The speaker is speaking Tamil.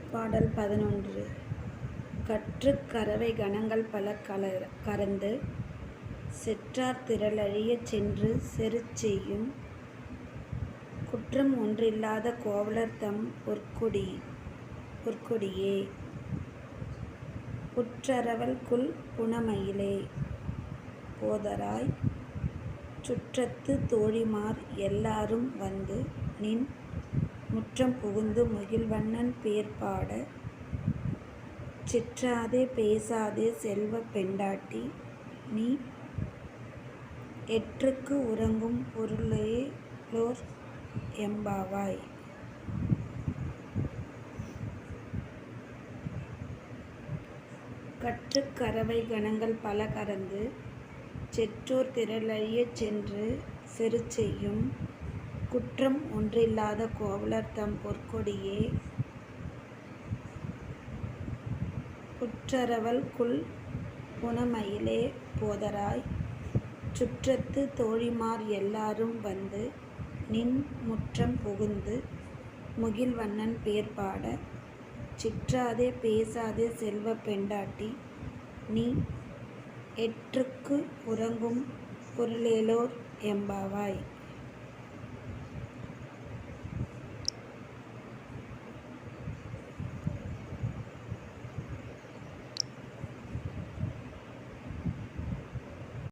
பாடல் 11. கற்றுக் கரவை கணங்கள் பல கரந்து செற்றார் திரளழியச் சென்று செருச்செய்யும் குற்றம் ஒன்றில்லாத கோவலர்தம் பொற்கொடியே. புற்றரவல்குல் புனமயிலே போதராய் சுற்றத்து தோழிமார் எல்லாரும் வந்து நின் முற்றம் புகுந்து முகில்வண்ணன் பேர்பாட சிற்றாதே பேசாதே செல்வப் பெண்டாட்டி நீ எற்றுக்கு உறங்கும் பொருளேலோர் எம்பாவாய். கற்றுக் கரவை கணங்கள் பல கரந்து செற்றோர் திரளழியச் சென்று செருச்செய்யும் குற்றம் ஒன்றில்லாத கோவலர்தம் பொற்கொடியே. புற்றரவல்குல் புனமயிலே போதராய் சுற்றத்து தோழிமார் எல்லாரும் வந்து நின் முற்றம் புகுந்து முகில்வண்ணன் பேர்பாட சிற்றாதே பேசாதே செல்வப் பெண்டாட்டி நீ எற்றுக்கு உறங்கும் பொருளேலோர் எம்பாவாய்.